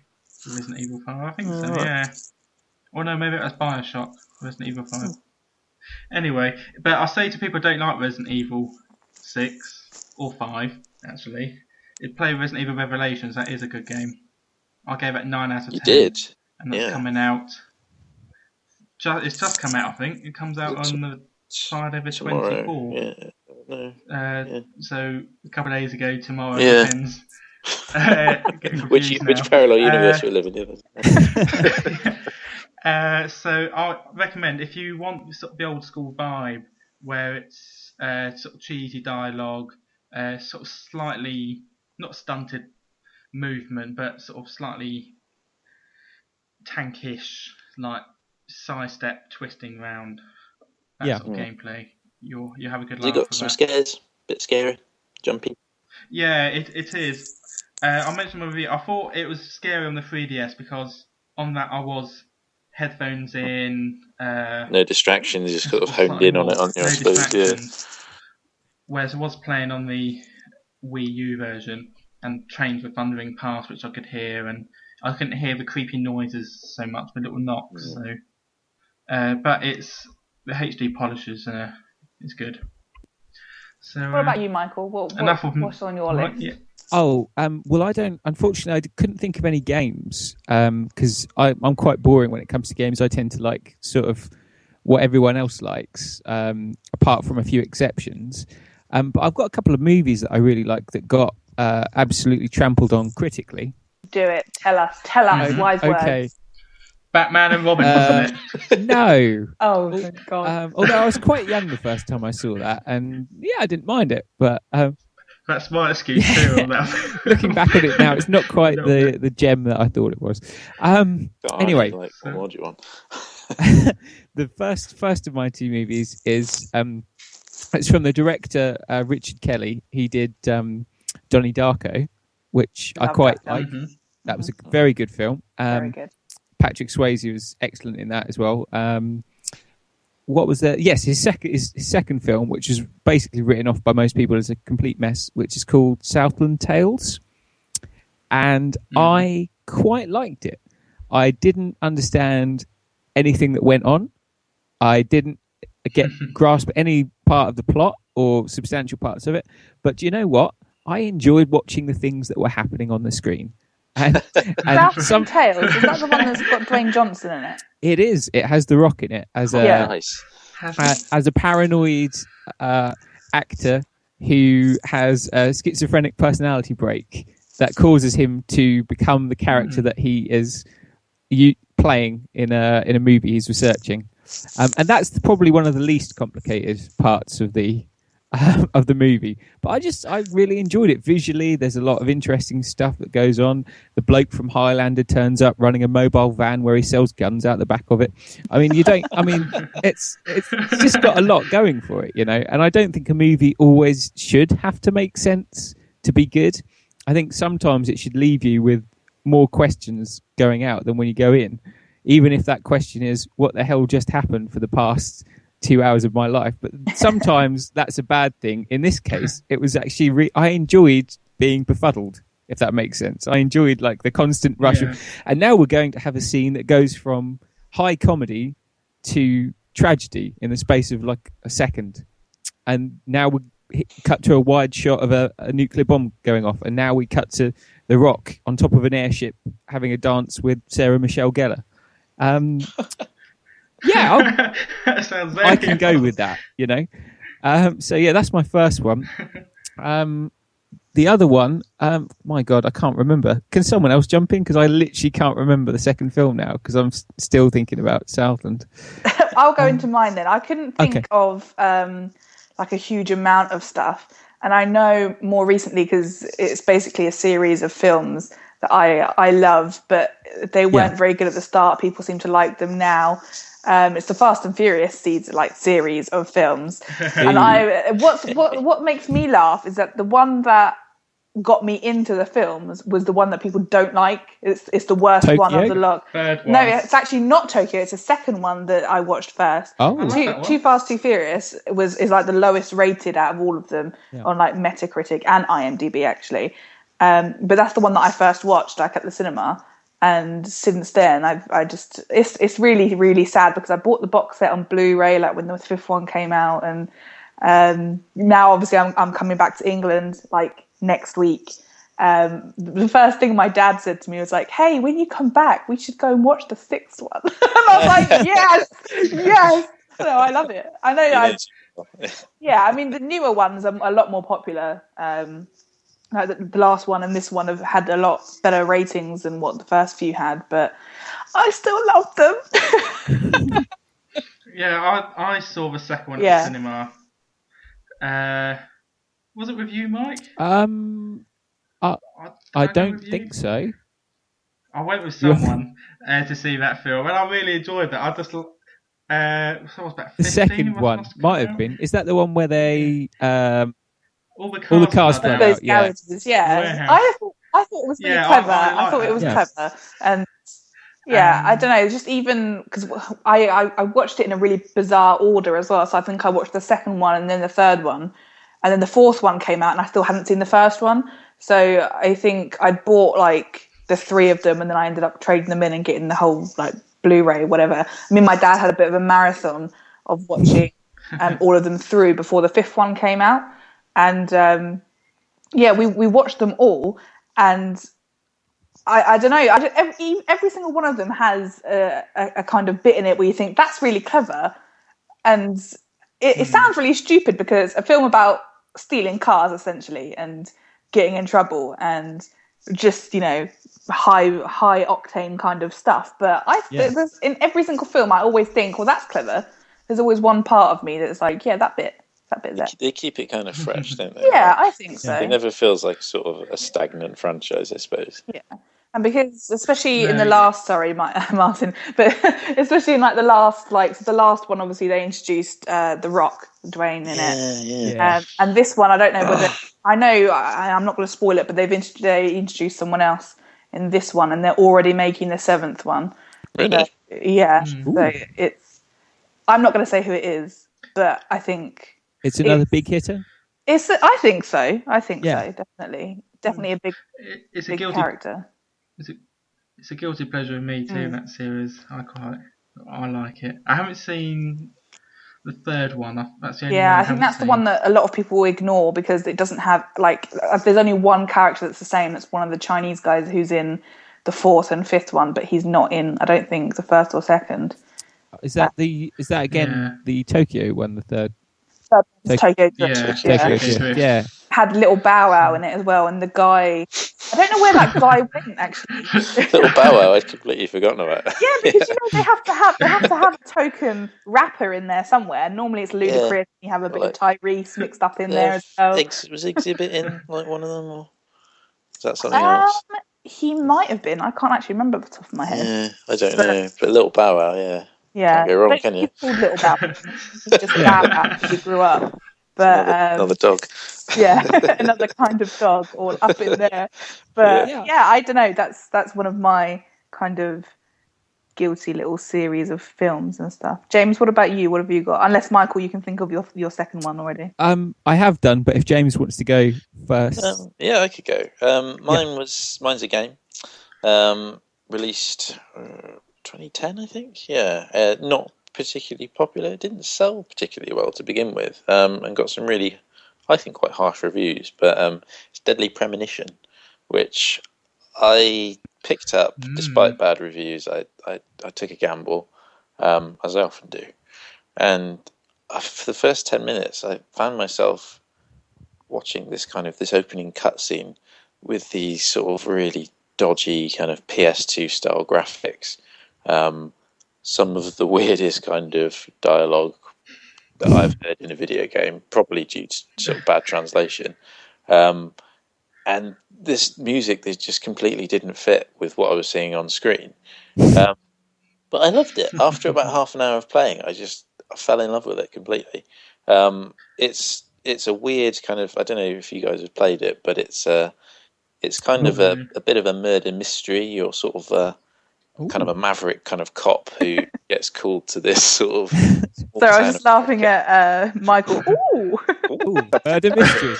Resident Evil 5, I think so, yeah. Or no, maybe it was Bioshock, Resident Evil 5. Anyway, but I say to people who don't like Resident Evil 6 or 5, actually, play Resident Evil Revelations. That is a good game. I gave it 9 out of 10. You did? And that's coming out. It's just come out, I think. It comes out on the Friday the 24th. So a couple of days ago, tomorrow depends. Which parallel universe we live in. So I recommend, if you want sort of the old school vibe, where it's sort of cheesy dialogue, sort of slightly not stunted movement, but sort of slightly tankish, like sidestep, twisting round, that sort of gameplay. You have a good laugh. You got some scares, bit scary, jumpy. Yeah, it is. I mentioned my review. I thought it was scary on the 3DS because on that I was headphones in. No distractions, just sort of honed in on it, aren't you? I suppose. Yeah. Whereas I was playing on the Wii U version, and trains were thundering past, which I could hear, and I couldn't hear the creepy noises so much, the little knocks. So, but the HD polishes is good. So, what about you, Michael? What's on your list? Yeah. Oh, well, unfortunately, I couldn't think of any games because I'm quite boring when it comes to games. I tend to like sort of what everyone else likes, apart from a few exceptions. But I've got a couple of movies that I really like that got absolutely trampled on critically. Do it. Tell us. Wise words. Batman and Robin, wasn't it? No. Oh, thank God. Although I was quite young the first time I saw that, and I didn't mind it. But that's my excuse too. Looking back at it now, it's not quite the gem that I thought it was. Anyway, what do you want? The first of my two movies is it's from the director Richard Kelly. He did Donnie Darko, which I quite like. Mm-hmm. That was a very good film. Very good. Patrick Swayze was excellent in that as well. What was that? Yes, his second film, which is basically written off by most people as a complete mess, which is called Southland Tales. And I quite liked it. I didn't understand anything that went on. I didn't grasp any part of the plot or substantial parts of it. But do you know what? I enjoyed watching the things that were happening on the screen. And some Tales, is that the one that's got Dwayne Johnson in it? It is. It has The Rock in it as nice. As a paranoid actor who has a schizophrenic personality break that causes him to become the character that he is playing in a movie he's researching, and that's probably one of the least complicated parts of the movie. But I really enjoyed it visually. There's a lot of interesting stuff that goes on. The bloke from Highlander turns up running a mobile van where he sells guns out the back of it. I mean, it's just got a lot going for it, you know. And I don't think a movie always should have to make sense to be good. I think sometimes it should leave you with more questions going out than when you go in, even if that question is, what the hell just happened for the past 2 hours of my life? But sometimes that's a bad thing. In this case, it was actually I enjoyed being befuddled, if that makes sense. I enjoyed like the constant rush and now we're going to have a scene that goes from high comedy to tragedy in the space of like a second, and now we cut to a wide shot of a nuclear bomb going off, and now we cut to The Rock on top of an airship having a dance with Sarah Michelle Gellar. Yeah, I can go with that, you know. So yeah, that's my first one. The other one, my God, I can't remember. Can someone else jump in? Because I literally can't remember the second film now because I'm still thinking about Southland. I'll go into mine then. I couldn't think of like a huge amount of stuff. And I know more recently, because it's basically a series of films that I love, but they weren't very good at the start. People seem to like them now. It's the Fast and Furious series of films. And what makes me laugh is that the one that got me into the films was the one that people don't like. It's the worst Tokyo? one of the lot. Third one. No, it's actually not Tokyo. It's the second one that I watched first. Oh, Too Fast, Too Furious is like the lowest rated out of all of them on like Metacritic and IMDb actually. But that's the one that I first watched like at the cinema. And since then, it's really, really sad because I bought the box set on Blu-ray like when the fifth one came out, and now obviously I'm coming back to England like next week. The first thing my dad said to me was like, "Hey, when you come back, we should go and watch the sixth one." And I was like, "Yes." So I love it. I know. I mean, the newer ones are a lot more popular. Like the last one and this one have had a lot better ratings than what the first few had, but I still love them. I saw the second one at the cinema. Was it with you, Mike? I don't think so. I went with someone to see that film, and I really enjoyed that. I just so I was about 15, the second one might have been. Is that the one where they all the cars those garages? I thought it was really clever. I thought it was clever, and I don't know, just even because I watched it in a really bizarre order as well. So I think I watched the second one and then the third one, and then the fourth one came out, and I still hadn't seen the first one. So I think I bought like the three of them, and then I ended up trading them in and getting the whole like Blu-ray, whatever. I mean, my dad had a bit of a marathon of watching all of them through before the fifth one came out. And we watched them all, and I don't know. Every single one of them has a kind of bit in it where you think that's really clever, and it sounds really stupid because a film about stealing cars essentially and getting in trouble and just high octane kind of stuff. But there's, in every single film, I always think, well, that's clever. There's always one part of me that's like, that bit there. They keep it kind of fresh, don't they? Yeah, I think so. It never feels like sort of a stagnant franchise, I suppose. Yeah, and because especially in the last, sorry, Martyn, but especially in like the last one, obviously they introduced The Rock, Dwayne in it. Yeah. And this one, I don't know whether I'm not going to spoil it, but they introduced someone else in this one, and they're already making the seventh one. Really? So, so it's. I'm not going to say who it is, but I think. It's another big hitter? I think so. So, definitely a big character. It's a guilty pleasure of me too, that series. I like it. I haven't seen the third one. That's the only yeah, one I think that's the one that a lot of people ignore because it doesn't have there's only one character that's the same. That's one of the Chinese guys who's in the fourth and fifth one, but he's not in. I don't think the first or second. Is that again the Tokyo one? The third. Tokyo Drift. Yeah. Had Little Bow Wow in it as well, and the guy, I don't know where that guy went actually. Little Bow Wow, I'd completely forgotten about. Yeah, because they have to have a token rapper in there somewhere. Normally it's Ludacris. And you have a bit of Tyrese mixed up in there as well. Was Exhibit in like one of them, or is that something else? He might have been. I can't actually remember off the top of my head. Yeah, I don't know. But Little Bow Wow, yeah. Yeah, can't go wrong, can you? He's called Little Bow Wow. He's just Bow Wow because he grew up. But another dog. Yeah, another kind of dog all up in there. But yeah, I don't know. That's one of my kind of guilty little series of films and stuff. James, what about you? What have you got? Unless Michael, you can think of your second one already. I have done, but if James wants to go first, yeah, I could go. Mine's a game, released 2010, I think. Yeah, not particularly popular. It didn't sell particularly well to begin with, and got some really, I think, quite harsh reviews. But it's Deadly Premonition, which I picked up despite bad reviews. I took a gamble, as I often do, and for the first 10 minutes, I found myself watching this opening cutscene with these sort of really dodgy kind of PS2 style graphics. Some of the weirdest kind of dialogue that I've heard in a video game, probably due to sort of bad translation. And this music that just completely didn't fit with what I was seeing on screen. But I loved it. After about half an hour of playing, I fell in love with it completely. It's a weird kind of, I don't know if you guys have played it, but it's kind of a bit of a murder mystery. You're sort of kind of a maverick kind of cop who gets called to this sort of. So I was just laughing at Michael. Ooh, murder mystery.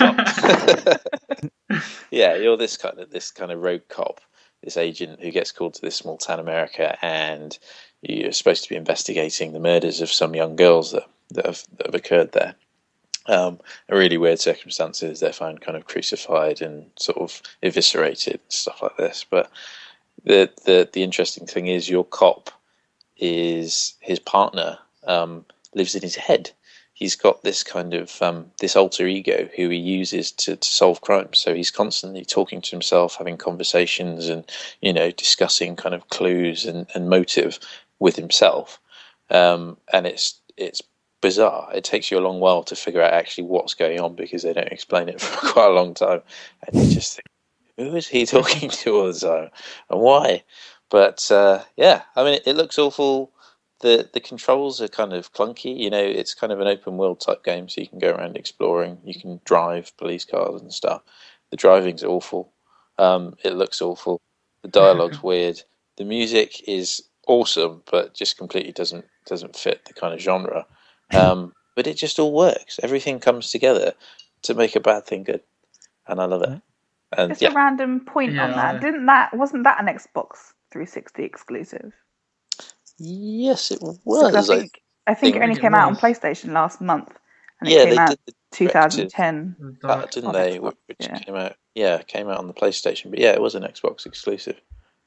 Yeah, you're this kind of rogue cop, this agent who gets called to this small town America, and you're supposed to be investigating the murders of some young girls that have occurred there. In really weird circumstances, they're found kind of crucified and sort of eviscerated, stuff like this. But the interesting thing is, your cop is his partner, lives in his head. He's got this kind of this alter ego who he uses to solve crimes. So he's constantly talking to himself, having conversations, and discussing kind of clues and motive with himself. And it's bizarre. It takes you a long while to figure out actually what's going on because they don't explain it for quite a long time, and you just think, who is he talking to all the time and why? But yeah, I mean, it looks awful. The controls are kind of clunky. It's kind of an open world type game, so you can go around exploring. You can drive police cars and stuff. The driving's awful. It looks awful. The dialogue's weird. The music is awesome, but just completely doesn't fit the kind of genre. But it just all works. Everything comes together to make a bad thing good, and I love it. And just a random point on that. Wasn't that an Xbox 360 exclusive? Yes, it was. I think it only came out on PlayStation last month, and it came out 2010. Didn't they? Which came out on the PlayStation. But yeah, it was an Xbox exclusive,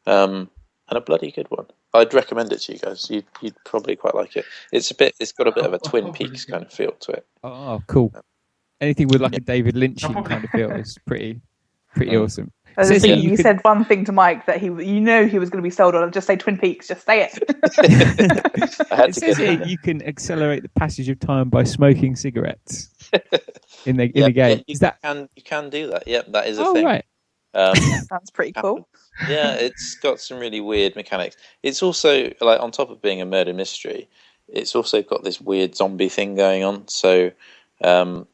and a bloody good one. I'd recommend it to you guys. You'd probably quite like it. It's got a bit of a Twin Peaks kind of feel to it. Oh, cool! Anything with like a David Lynch kind of feel is pretty awesome. You said one thing to Mike that he was going to be sold on. Just say Twin Peaks. Just say it. It says here you can accelerate the passage of time by smoking cigarettes in the game. You can do that. Yep, that is a thing. Right. Sounds pretty cool. Yeah, it's got some really weird mechanics. It's also, like, on top of being a murder mystery, it's also got this weird zombie thing going on. So at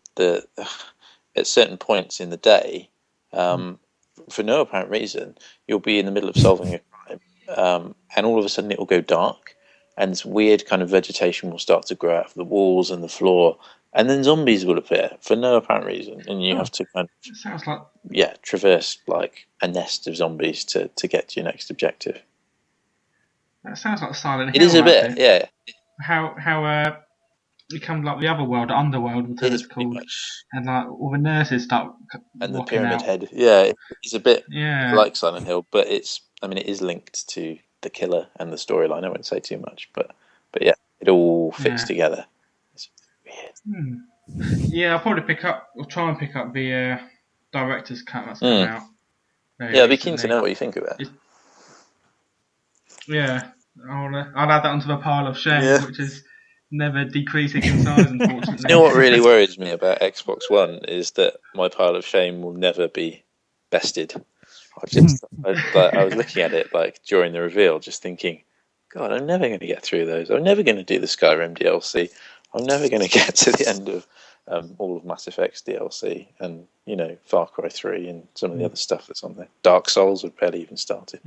certain points in the day, for no apparent reason, you'll be in the middle of solving a crime, and all of a sudden it will go dark, and this weird kind of vegetation will start to grow out of the walls and the floor, and then zombies will appear for no apparent reason, and you have to kind of traverse like a nest of zombies to get to your next objective. That sounds like Silent Hill. It is a bit, yeah. How becomes like the other world, the underworld, whatever it's called, and like all the nurses start and the walking Pyramid out. Head. Yeah, it's a bit like Silent Hill, but it is linked to the killer and the storyline. I won't say too much, but yeah, it all fits together. It's weird. Yeah, I'll probably try and pick up the director's cut that's come out. I'd be keen to know what you think of it. I'll add that onto the pile of shame, which is never decreasing in size, unfortunately. You know what really worries me about Xbox One is that my pile of shame will never be bested. I was looking at it like during the reveal, just thinking, God, I'm never going to get through those. I'm never going to do the Skyrim DLC. I'm never going to get to the end of all of Mass Effect's DLC and, Far Cry 3 and some of the other stuff that's on there. Dark Souls have barely even started.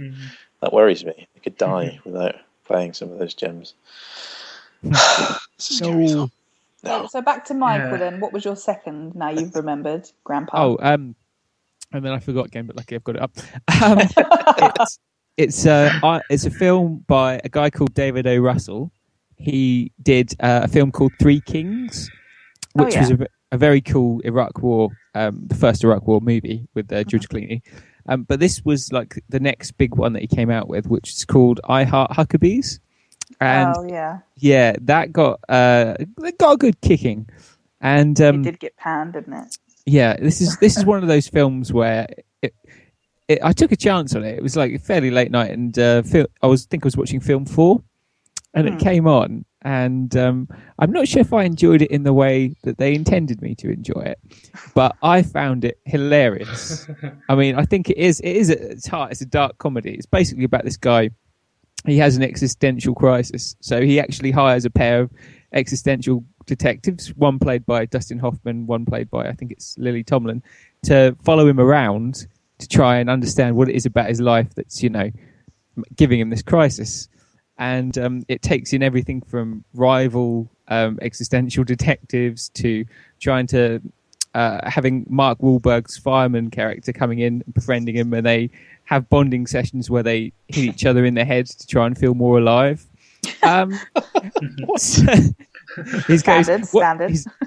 That worries me. I could die without playing some of those gems. It's a scary thought. No. So back to Michael then. What was your second, now you've remembered, Grandpa? And then I forgot again, but luckily I've got it up. It's a film by a guy called David O. Russell. He did a film called Three Kings, which was a very cool Iraq War, the first Iraq War movie with George Clooney. But this was like the next big one that he came out with, which is called I Heart Huckabees. And that got a good kicking. And it did get panned, didn't it? Yeah, this is one of those films where I took a chance on it. It was like a fairly late night, and I was watching film 4, and it came on, and I'm not sure if I enjoyed it in the way that they intended me to enjoy it, but I found it hilarious. I mean, I think it is at its heart, it's a dark comedy. It's basically about this guy. He has an existential crisis, so he actually hires a pair of existential detectives, one played by Dustin Hoffman, one played by, I think it's Lily Tomlin, to follow him around to try and understand what it is about his life that's, giving him this crisis. And it takes in everything from rival existential detectives to trying to having Mark Wahlberg's fireman character coming in and befriending him, and they have bonding sessions where they hit each other in the head to try and feel more alive. Standard.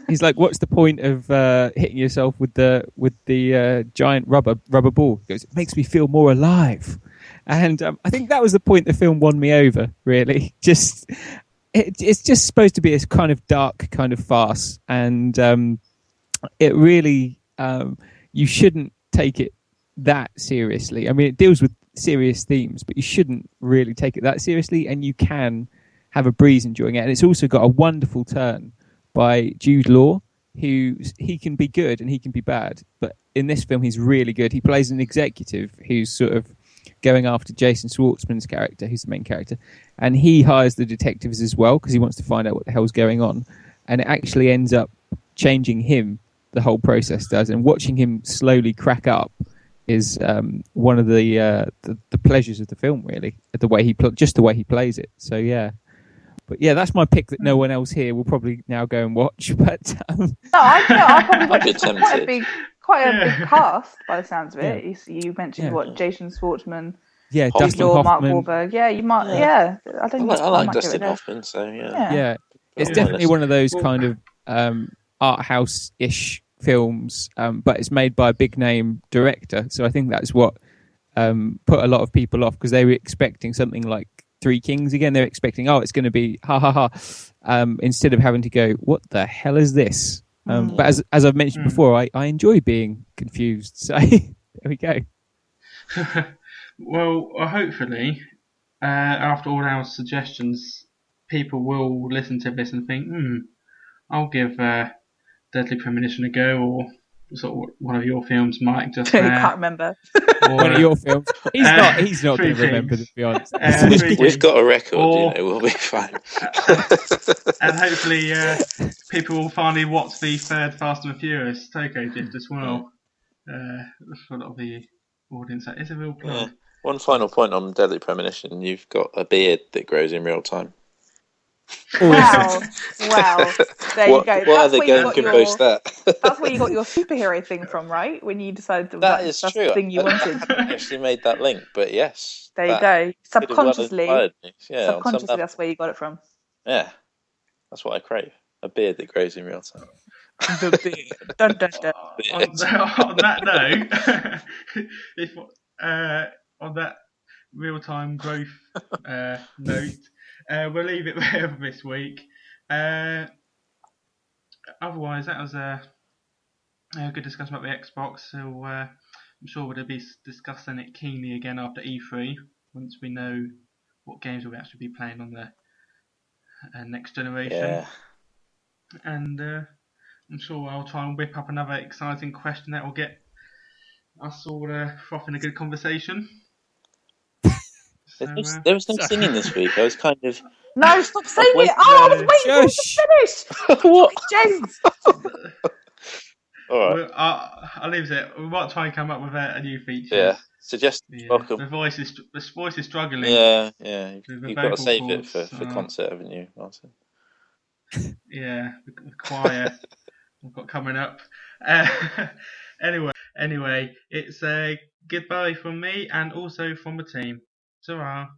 He's like, what's the point of hitting yourself with the giant rubber ball? He goes, it makes me feel more alive. And I think that was the point the film won me over, really. It's just supposed to be a kind of dark kind of farce, and it really you shouldn't take it that seriously. I mean, it deals with serious themes, but you shouldn't really take it that seriously, and you can have a breeze enjoying it. And it's also got a wonderful turn by Jude Law, he can be good and he can be bad, but in this film he's really good. He plays an executive who's sort of going after Jason Schwartzman's character, who's the main character, and he hires the detectives as well because he wants to find out what the hell's going on, and it actually ends up changing him, the whole process does, and watching him slowly crack up is one of the pleasures of the film, really, the way he plays it. So but that's my pick that no one else here will probably now go and watch. But I'll probably watch it. Quite a big cast by the sounds of it. You mentioned Jason Schwartzman, Dustin Hoffman, Mark Wahlberg. Yeah, you might. Yeah, I like Dustin Hoffman. So it's definitely one of those kind of art house-ish films, but it's made by a big name director, so I think that's what put a lot of people off, because they were expecting something like Three Kings again. They're expecting, it's going to be ha ha ha, instead of having to go, what the hell is this? But as I've mentioned before, I enjoy being confused, so there we go. Well, hopefully after all our suggestions, people will listen to this and think, I'll give Deadly Premonition a go, or sort of one of your films, Mike. Just can't remember. One of your films. He's not going to remember, to be honest. We've got a record, we'll be fine. And hopefully people will finally watch the third Fast and Furious Tokyo Drift as well. For a lot of the audience, that is a real plug. Yeah. One final point on Deadly Premonition: you've got a beard that grows in real time. Wow. There you go. What other game can boast that? That's where you got your superhero thing from, right? When you decided that's true. The thing you wanted. I haven't actually made that link, but yes. There you go. Subconsciously, well that's where you got it from. Yeah, that's what I crave. A beard that grows in real time. The beard. Dun, dun, dun. On that note, on that real-time growth note, we'll leave it there for this week. Otherwise, that was a good discussion about the Xbox. So I'm sure we'll be discussing it keenly again after E3 once we know what games we'll actually be playing on the next generation. Yeah. And I'm sure I'll try and whip up another exciting question that will get us all frothing a good conversation. There was no singing this week. I was kind of... No, stop saying it! I was waiting to finish! What? James! All right. Well, I'll leave it. We might try and come up with a new feature. Yeah. Suggest welcome. The voice is struggling. Yeah. You've got to save it for concert, haven't you, Martyn? Yeah, the choir I've got coming up. Anyway, it's a goodbye from me and also from the team. Zara.